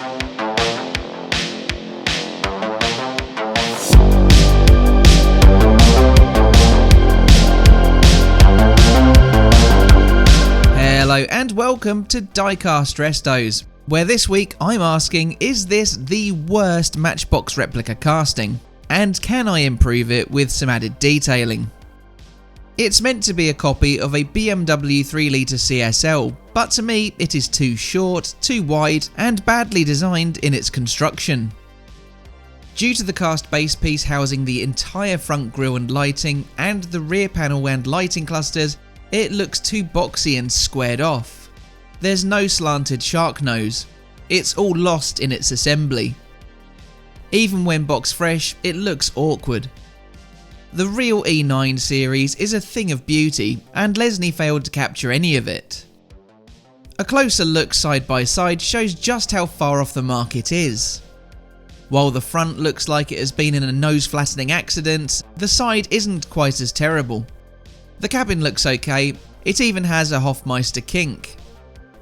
Hello and welcome to Diecast Restos, where this week I'm asking, is this the worst Matchbox replica casting? And can I improve it with some added detailing? It's meant to be a copy of a BMW 3-litre CSL, but to me it is too short, too wide, and badly designed in its construction. Due to the cast base piece housing the entire front grille and lighting, and the rear panel and lighting clusters, it looks too boxy and squared off. There's no slanted shark nose. It's all lost in its assembly. Even when box fresh, it looks awkward. The real E9 series is a thing of beauty, and Lesney failed to capture any of it. A closer look side by side shows just how far off the mark it is. While the front looks like it has been in a nose flattening accident, the side isn't quite as terrible. The cabin looks okay, it even has a Hofmeister kink.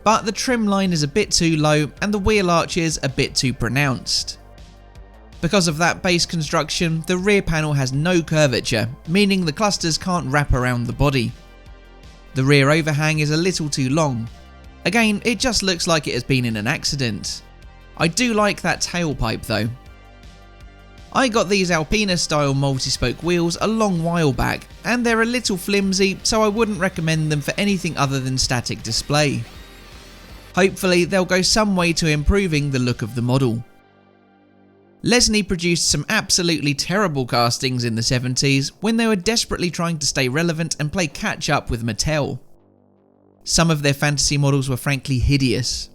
But the trim line is a bit too low and the wheel arches a bit too pronounced. Because of that base construction, the rear panel has no curvature, meaning the clusters can't wrap around the body. The rear overhang is a little too long. Again, it just looks like it has been in an accident. I do like that tailpipe though. I got these Alpina style multi-spoke wheels a long while back, and they're a little flimsy, so I wouldn't recommend them for anything other than static display. Hopefully they'll go some way to improving the look of the model. Lesney produced some absolutely terrible castings in the 70s when they were desperately trying to stay relevant and play catch up with Mattel. Some of their fantasy models were frankly hideous.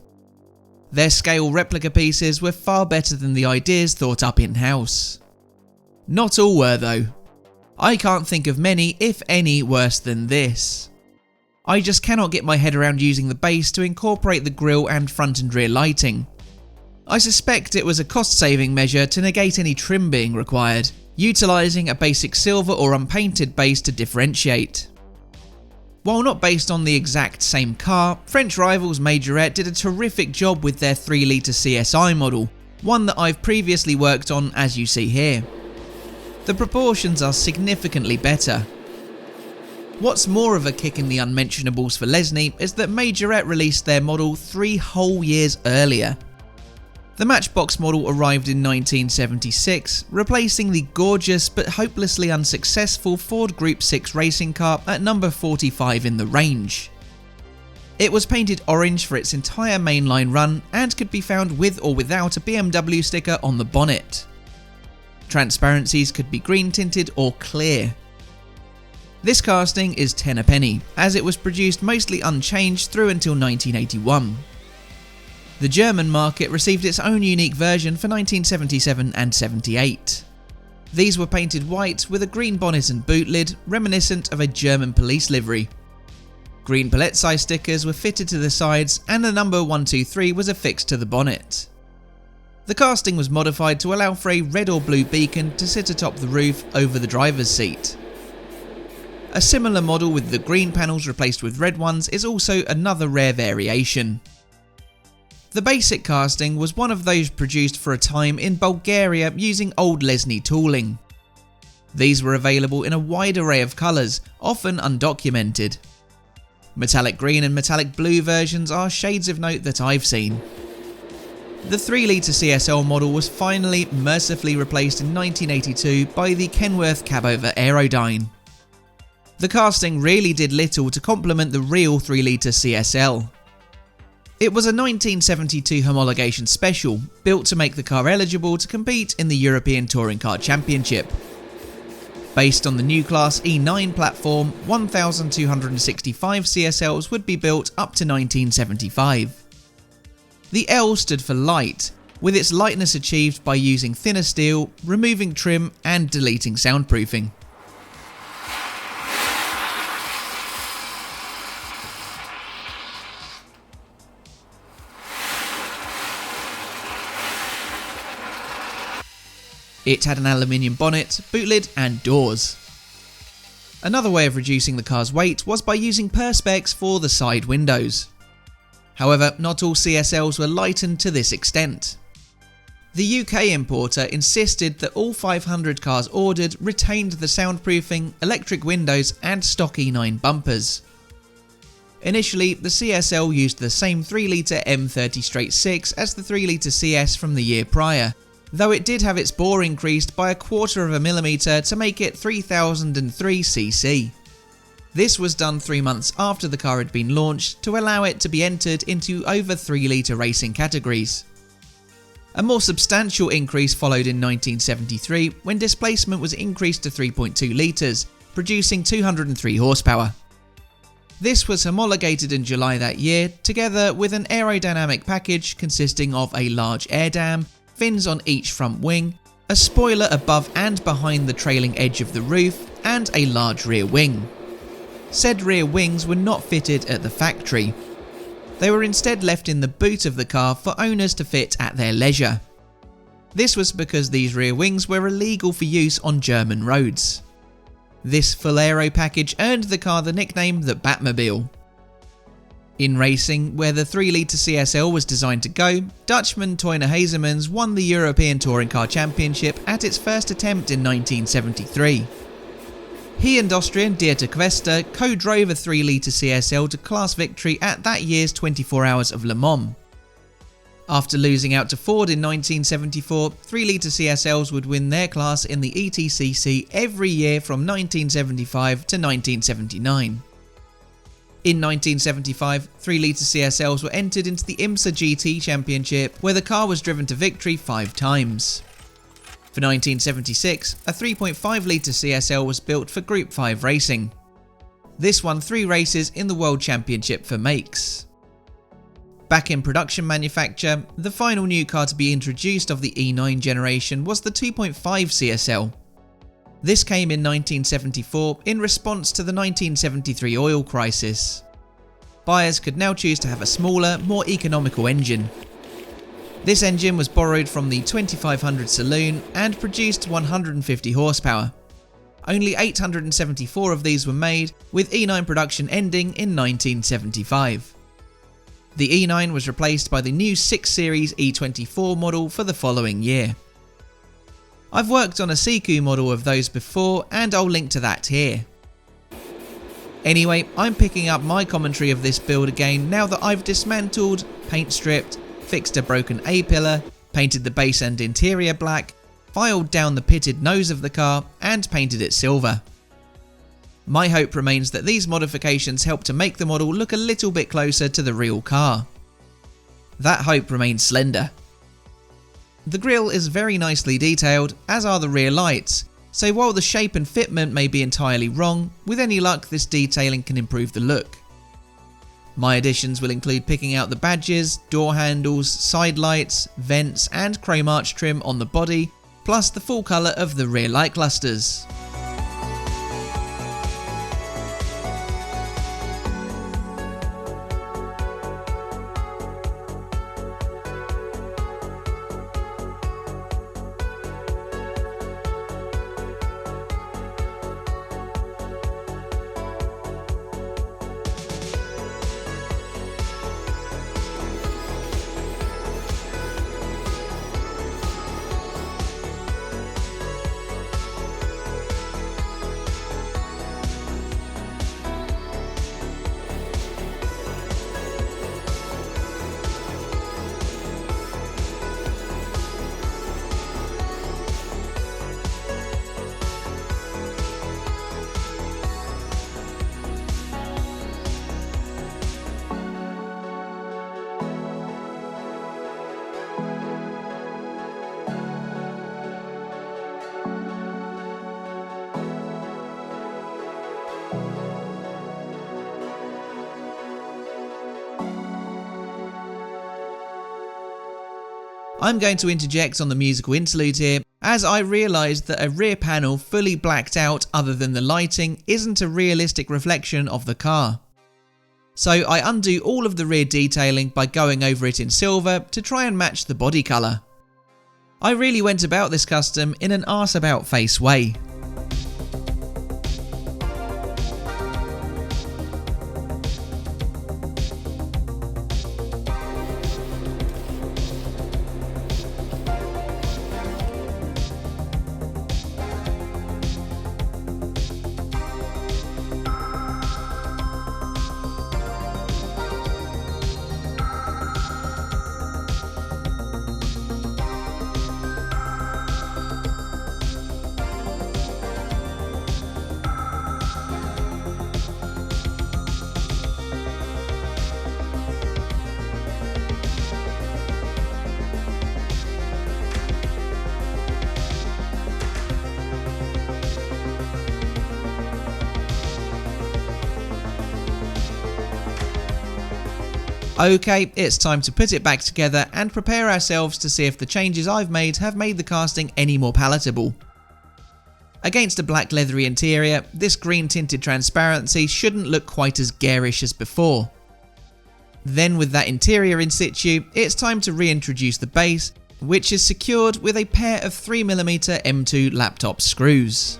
Their scale replica pieces were far better than the ideas thought up in-house. Not all were though. I can't think of many, if any, worse than this. I just cannot get my head around using the base to incorporate the grille and front and rear lighting. I suspect it was a cost-saving measure to negate any trim being required, utilising a basic silver or unpainted base to differentiate. While not based on the exact same car, French rivals Majorette did a terrific job with their 3-litre CSI model, one that I've previously worked on as you see here. The proportions are significantly better. What's more of a kick in the unmentionables for Lesney is that Majorette released their model 3 whole years earlier. The Matchbox model arrived in 1976, replacing the gorgeous but hopelessly unsuccessful Ford Group 6 racing car at number 45 in the range. It was painted orange for its entire mainline run and could be found with or without a BMW sticker on the bonnet. Transparencies could be green tinted or clear. This casting is 10 a penny, as it was produced mostly unchanged through until 1981. The German market received its own unique version for 1977 and 78. These were painted white with a green bonnet and boot lid, reminiscent of a German police livery. Green palette-size stickers were fitted to the sides and the number 123 was affixed to the bonnet. The casting was modified to allow for a red or blue beacon to sit atop the roof over the driver's seat. A similar model with the green panels replaced with red ones is also another rare variation. The basic casting was one of those produced for a time in Bulgaria using old Lesney tooling. These were available in a wide array of colours, often undocumented. Metallic green and metallic blue versions are shades of note that I've seen. The 3-litre CSL model was finally mercifully replaced in 1982 by the Kenworth Cabover Aerodyne. The casting really did little to complement the real 3-litre CSL. It was a 1972 homologation special, built to make the car eligible to compete in the European Touring Car Championship. Based on the new Class E9 platform, 1,265 CSLs would be built up to 1975. The L stood for light, with its lightness achieved by using thinner steel, removing trim and deleting soundproofing. It had an aluminium bonnet, boot lid and doors. Another way of reducing the car's weight was by using perspex for the side windows. However, not all CSLs were lightened to this extent. The UK importer insisted that all 500 cars ordered retained the soundproofing, electric windows and stock E9 bumpers. Initially, the CSL used the same 3-litre M30/6 as the 3-litre CS from the year prior, though it did have its bore increased by 1/4 of a millimetre to make it 3003cc. This was done 3 months after the car had been launched to allow it to be entered into over 3-litre racing categories. A more substantial increase followed in 1973 when displacement was increased to 3.2 litres, producing 203 horsepower. This was homologated in July that year, together with an aerodynamic package consisting of a large air dam, fins on each front wing, a spoiler above and behind the trailing edge of the roof, and a large rear wing. Said rear wings were not fitted at the factory. They were instead left in the boot of the car for owners to fit at their leisure. This was because these rear wings were illegal for use on German roads. This full aero package earned the car the nickname the Batmobile. In racing, where the 3-litre CSL was designed to go, Dutchman Toyne Hazemans won the European Touring Car Championship at its first attempt in 1973. He and Austrian Dieter Quester co-drove a 3-litre CSL to class victory at that year's 24 Hours of Le Mans. After losing out to Ford in 1974, 3-litre CSLs would win their class in the ETCC every year from 1975 to 1979. In 1975, 3-litre CSLs were entered into the IMSA GT Championship, where the car was driven to victory 5 times. For 1976, a 3.5-litre CSL was built for Group 5 racing. This won 3 races in the World Championship for makes. Back in production manufacture, the final new car to be introduced of the E9 generation was the 2.5 CSL. This came in 1974 in response to the 1973 oil crisis. Buyers could now choose to have a smaller, more economical engine. This engine was borrowed from the 2500 saloon and produced 150 horsepower. Only 874 of these were made, with E9 production ending in 1975. The E9 was replaced by the new 6 Series E24 model for the following year. I've worked on a Siku model of those before, and I'll link to that here. Anyway, I'm picking up my commentary of this build again now that I've dismantled, paint stripped, fixed a broken A-pillar, painted the base and interior black, filed down the pitted nose of the car, and painted it silver. My hope remains that these modifications help to make the model look a little bit closer to the real car. That hope remains slender. The grille is very nicely detailed, as are the rear lights, so while the shape and fitment may be entirely wrong, with any luck this detailing can improve the look. My additions will include picking out the badges, door handles, side lights, vents and chrome arch trim on the body, plus the full colour of the rear light clusters. I'm going to interject on the musical interlude here, as I realised that a rear panel fully blacked out other than the lighting isn't a realistic reflection of the car. So I undo all of the rear detailing by going over it in silver to try and match the body colour. I really went about this custom in an arse about face way. Okay, it's time to put it back together and prepare ourselves to see if the changes I've made have made the casting any more palatable. Against a black leathery interior, this green tinted transparency shouldn't look quite as garish as before. Then with that interior in situ, it's time to reintroduce the base, which is secured with a pair of 3mm M2 laptop screws.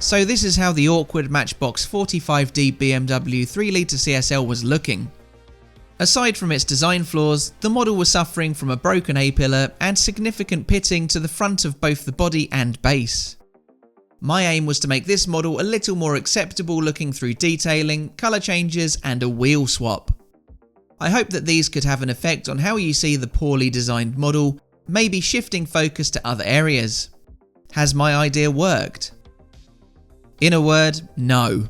So this is how the awkward Matchbox 45D BMW 3-litre CSL was looking. Aside from its design flaws, the model was suffering from a broken A-pillar and significant pitting to the front of both the body and base. My aim was to make this model a little more acceptable looking through detailing, colour changes and a wheel swap. I hope that these could have an effect on how you see the poorly designed model, maybe shifting focus to other areas. Has my idea worked? In a word, no.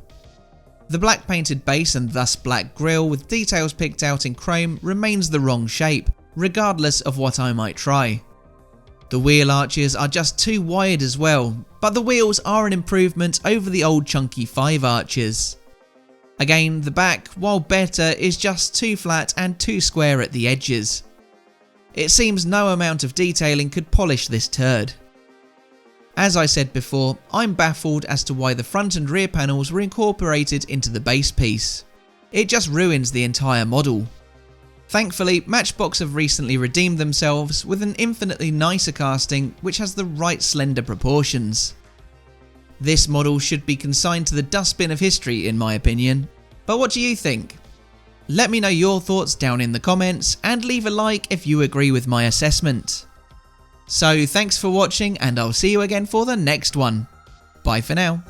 The black painted base and thus black grille with details picked out in chrome remains the wrong shape, regardless of what I might try. The wheel arches are just too wide as well, but the wheels are an improvement over the old chunky 5 arches. Again, the back, while better, is just too flat and too square at the edges. It seems no amount of detailing could polish this turd. As I said before, I'm baffled as to why the front and rear panels were incorporated into the base piece. It just ruins the entire model. Thankfully, Matchbox have recently redeemed themselves with an infinitely nicer casting which has the right slender proportions. This model should be consigned to the dustbin of history in my opinion, but what do you think? Let me know your thoughts down in the comments and leave a like if you agree with my assessment. So thanks for watching and I'll see you again for the next one. Bye for now.